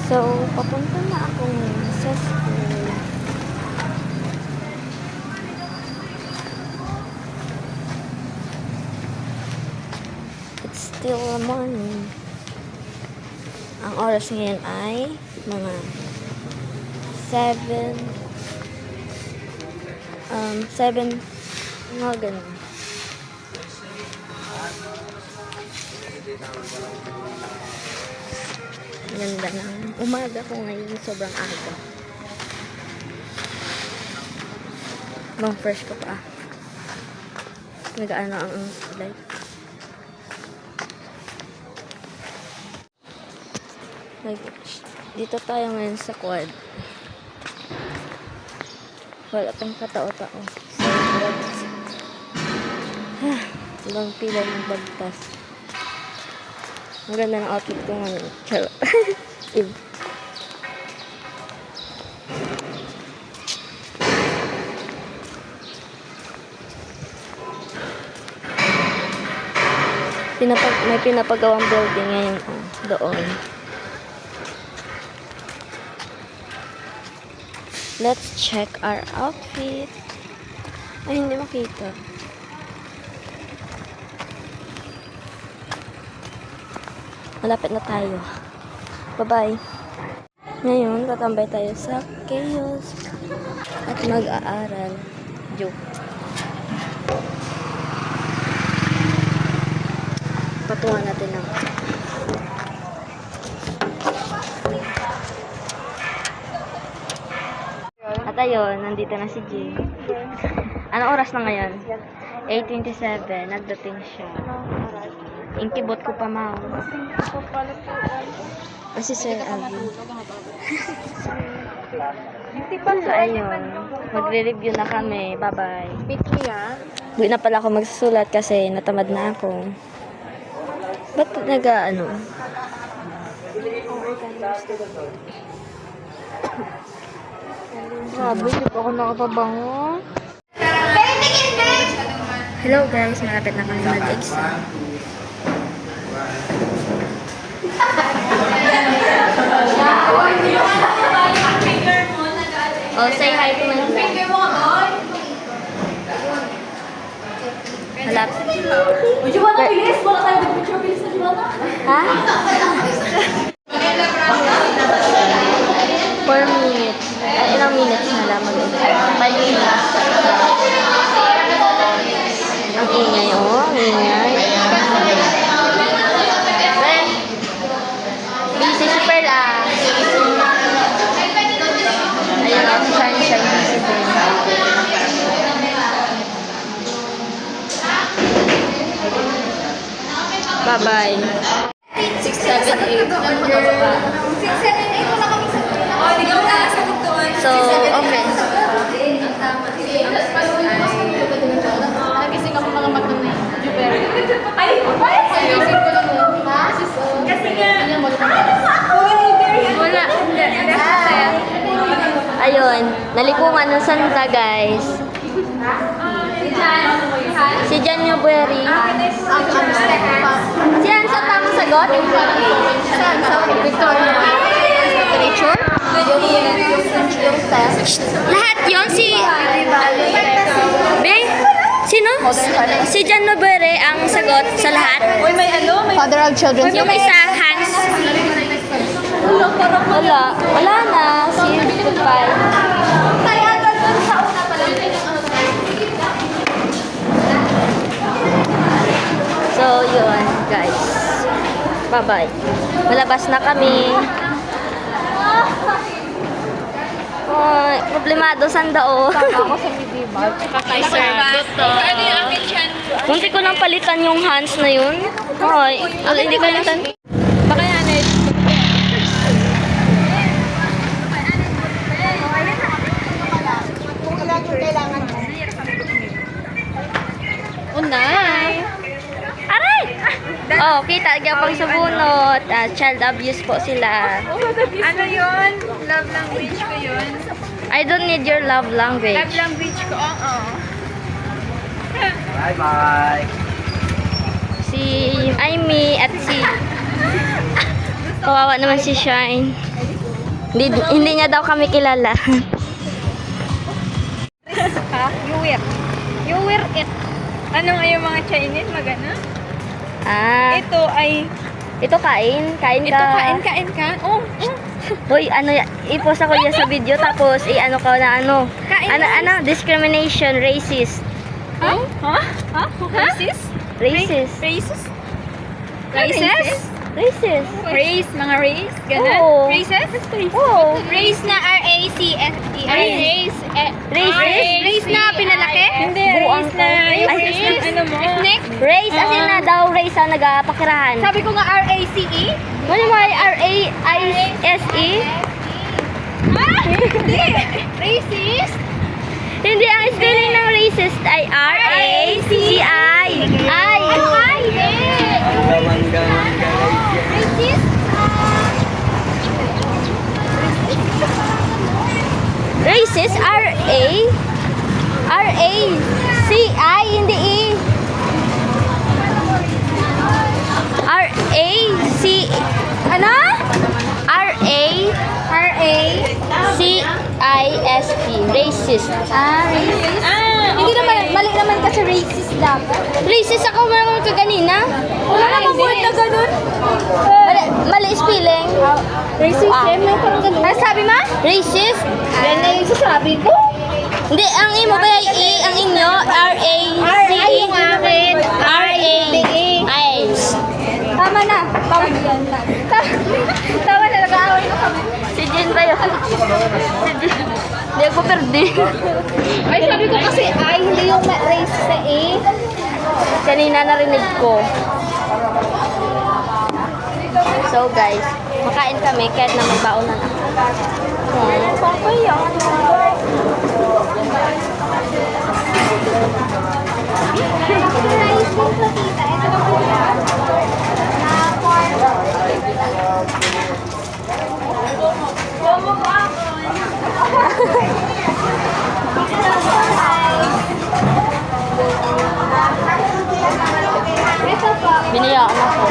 So, papunta na ako ngayon sa school. It's still morning. Ang oras ngayon ay mga 7 mga ganun. Ganda ng umaga ko ngayon, sobrang aga. Bang fresh ko pa. Nag-ano ang light. Dito tayo ngayon sa quad. Wala pang katao-tao. Ibang pila ng bagtas. Ang ganda ng outfit ko ngayon. Charot. May pinapagawang building ngayon. Doon. Let's check our outfit. Ay, hindi makita. Malapit na tayo. Bye-bye. Ngayon, tatambay tayo sa kiosk at mag-aaral. Joke. Patungan natin ng at ayun, nandito na si Jay. Anong oras na ngayon? 8:27. Nagdating siya. Inkibot ko pa, ma'am. Si Sir Alvin. So, ayun. Magre-review na kami. Bye-bye. Buwi na pala ako magsusulat kasi natamad na ako. Ba't nag-ano? Grabe, di pa ako nakapabango. Hello guys, malapit na kami mag-exam. Oh, say hi to my friend. Halap. Bilis! Baka tayo mag-picture bilis na Juana. Ha? 4 minutes. Ilang minutes na lang mag-exam? 5 minutes. Ang ingay, oh. Ang ingay. Busy si Pearl, ah. Ayun, oh. Shine, busy din. Bye-bye. 6, 7, 8. 6, 7, 8. Wala kami sa oh, di ka makasagot doon. So, okay. Nagising ako mga magdamay. Ay! Nagising ko lang yun. Kasi nga. Wala. Ayun. Nalikungan ng Santa, guys. Si Jan Newberry. Si Jan sa tamang sagot? Sa Victoria. Literature? Yung test. Lahat yun? Si... Bing? Sino? Si Jan Newberry ang sagot sa lahat? Uy, may ano? Father of children. Yung isa, Hans. Wala na. Si Goodbye. Kaya doon sa una pala. So, yun, guys. Bye-bye. Malabas na kami. Oh, problemado sandao. Ako sa Midibag. Kay Sir Buto. Munti ko nang palitan yung hands na yun. Hoy, hindi ko palitan. Baka yan eh. Kung ilan yung kailangan mo. Unay. Aray! Oh, kita gyapang sa bunot. Child abuse po sila. Ano yun? Love language ko yun. I don't need your love language. Love language ko, oo. Bye-bye. Si Aimee at si kawawa naman si Shine. Hindi niya daw kami kilala. Ha? You wear it. Ano nga yung mga Chinese magana? Ito kain ka. Kain ka. Oh. Hoy, i-post ako yan sa video tapos i-ano ka na Kain. discrimination, racist. Ha? Racist? Racist. Racist? Racist. Race, mga race? Ganun? Oo. Races? Oo. Race na R-A-C-S-E. Racist? Race na pinalaki? Hindi, Buang race na. ka. Race na ano mo? Ethnic? Race, as in na daw race ang nagpakirahan. Sabi ko nga R-A-C-E? Ano mo ay R-A-I-S-E? Ha? Hindi. Racist? Hindi, ang spelling ng racist ay R-A-C-I. Ano ay? Racist? Racist, R-A-C-I, hindi E. R-A-C, Ano? R-A-C-I-S-T, racist. Racist? Hindi naman, mali naman kasi racist dapat. Racist ako naman kaganina. Wala namang word na ganun. Mali spelling. Racist, may parang ganun. Ano sabi ma? Racist. Yan na yung sasabi ko. Hindi, ang imo kaya E, ang inyo, R-A-C-E. Ay, yung akin. R-A-I. Tama na. Tama na, nag-aaway na kami. Si Jen ba yun? Si Jen. Hindi ako perde. Ay, sabi ko kasi ay, hindi yung race sa A. Kanina narinig ko. So guys, makain kami kahit na may baon na ako. Papaya. Biniyaan ako.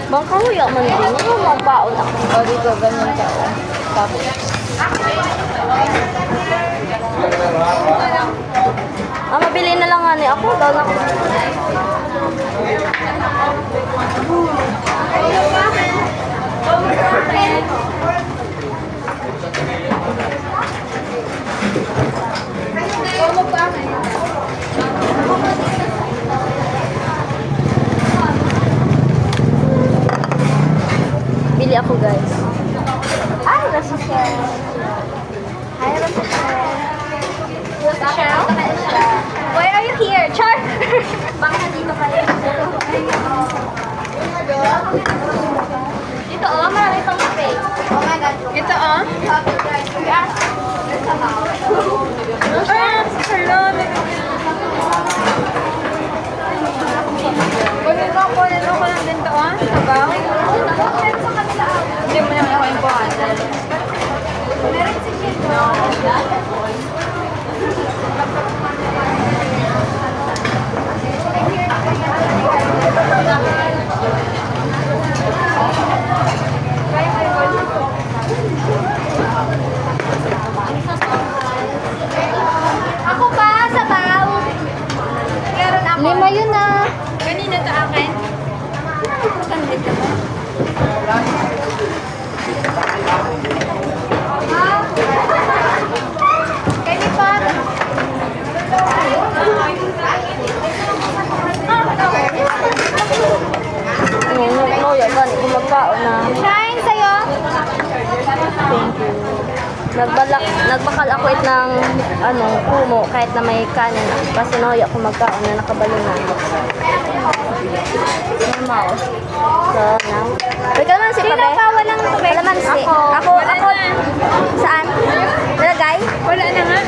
Bang kahuya man din. Ano mga baon ako? O dito, ganyan ka. Tapos. Mabili na lang nga ni ako. Daw na ako. Bili ako guys. Ay, Rosachel. Hi, Rosachel. Rosachel? Why are you here? Char! Baka nandito kayo. Dito marami pang kape. Oh my God. Ito oh. Hello. Kunin mo ko lang din to oh. Sabaw. Hindi mo naman ako yung buhasan. Meron si Kito. Ako pa, sabaw. Meron ako. Lima yun ah. Kanina to akin. Kanina mo. Kaya pa. No, yan ba? Kung magkaon na. Shine sa'yo. Thank you. Nagbakal ako ng kumo kahit na may kanin. Kasi nahoy ako magkaon na nakabalo na. Normal. So, now. Wait, kalamansi pa, Sino be? pa walang tubig? Kalamansi. Ako. Saan? Nalagay? Wala na nga.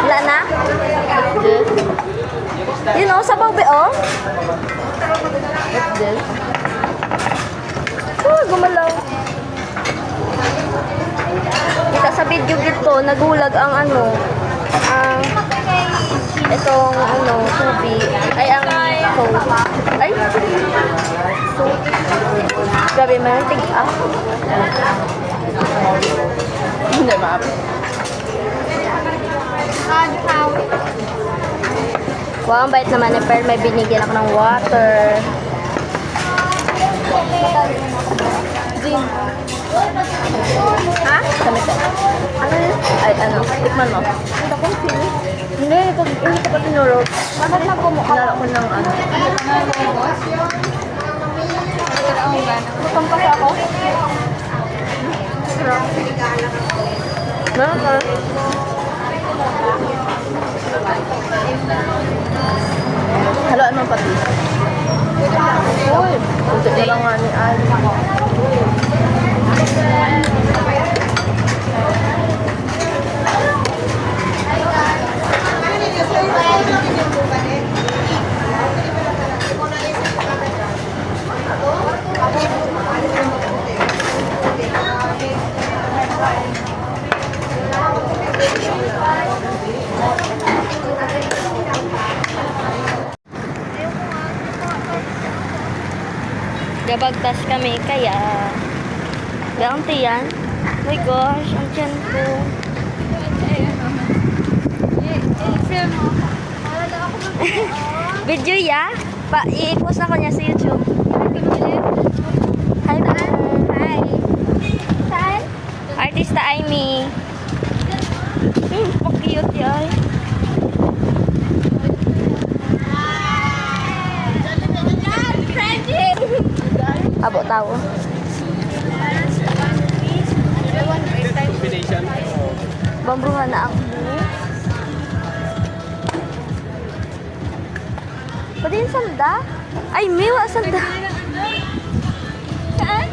Wala na? Yun o, sabaw, be, oh. What's this? Oh, gumalaw. Kita sa video dito, nagulag ang itong tubig, ay ang soap. Ay! Grabe, may tig-up. Hindi, ma'am. Wow, ang bait naman ni Pearl. May binigyan ako ng water. Ha? Kami ka. Ano yun? Ay, ano? Tikman mo. Hindi, hindi ko pa tinurog. Bakit na kumukha? Nalala ko ng ano. Bukang pa ako. Meron ka. Haluan mo pati. Uy, punti na lang nga ni Ay. Gabagtas kami, kaya gaunti yan. Oh my gosh, ang tiyan ko. Video ya? I-post na ko niya sa YouTube. Hi, hi. Saan? Artista Aimee. Cute yan. Abo tao. Bambruhan na ako. Pwede yung sanda? Ay, miwa sanda. Saan?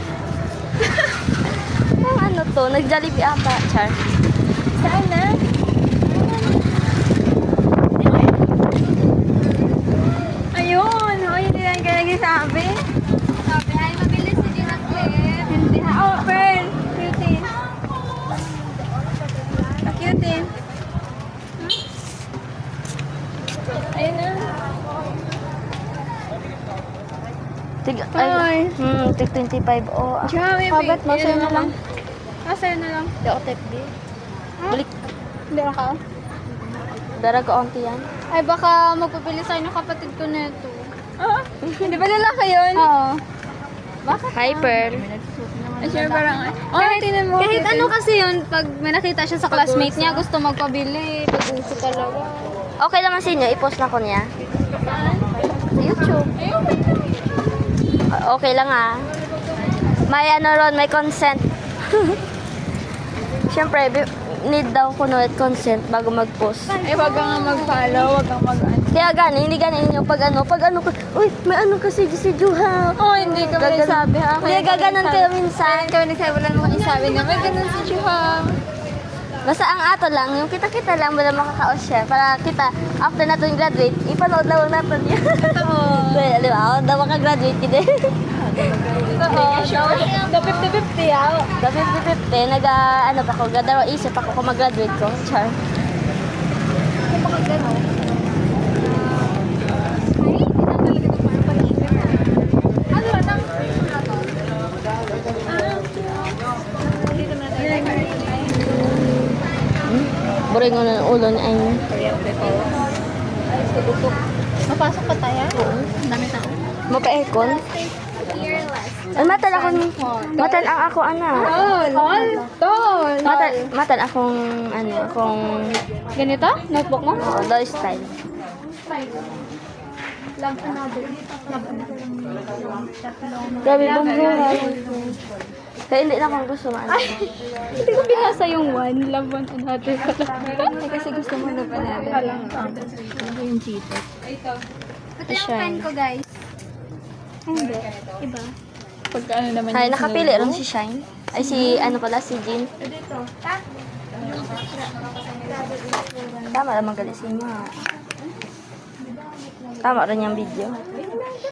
Ang ano to? Nag-Jollibee ata, Char. Saan na? Ayun! O, hindi lang kaya nagsasabi. Sabi, ay, mabilis si Ginatlet. Hindi ha. Oh, Pearl! Cutie. Cutie. Ayun na. Tig, Ay. tig 25. Oh, Grabe, Habat mo, sa'yo na lang. Sa'yo na lang. Di ako tip di. Balik. Hindi na ka? Dara ko onti yan. Ay, baka magpapili sa'yo ng kapatid ko na ito. Ah? Hindi ba lalaki yun? Oo. Bakit? Hi, Pearl. Ay, sure, parang... Oh, tingnan mo. Kahit ano kasi yun, pag may nakita siya sa classmate niya, gusto magpabili. Pag-uso talaga. Okay naman sa inyo, i-post na ko niya. Sa YouTube. Okay lang ah. May ano ron, may consent. Siyempre, need daw ko no consent bago mag-post. Ay, wag kang mag-follow, wag kang mag-ano. Kaya gano'n, hindi gano'n yung pag ano, uy, may ano kasi si Juha. Oh, hindi ka ba nagsabi ha? Hindi, gaganon kayo minsan. Kaya nagsabi, wala naman isabi na, may ganun si Juha. Basta ang ato lang, yung kita-kita lang, wala makakaos siya. Para kita, after natin graduate, ipanood lang natin yan. Totoo. Kaya, di ba? Ako daw makagraduate kita. Totoo. The 50-50 ha. The 50-50, ano pa ako, gadaro isip ako kung mag-graduate ko. Char. Buring ko na ng ulo ni Aimee. Mapasok pa tayo? Oo. Dami tao. Mapa-aircon? Ay, matan ako ni... Matan ang ako, ana. Tol! Tol! Matan akong, akong... Ganito? Notebook mo? Oo, doll style. Grabe, bumbuhay. Kaya hindi na akong gusto maano. Hindi ko binasa yung one. Love one another. Kasi gusto mo love another. Ano yung cheated? Ito yung pen ko, guys. Hindi. Iba. Pagka ano naman Ay, nakapili rin si Shine. Ay, si, si Jean. Tama naman gali si Ma. Tama rin yung video.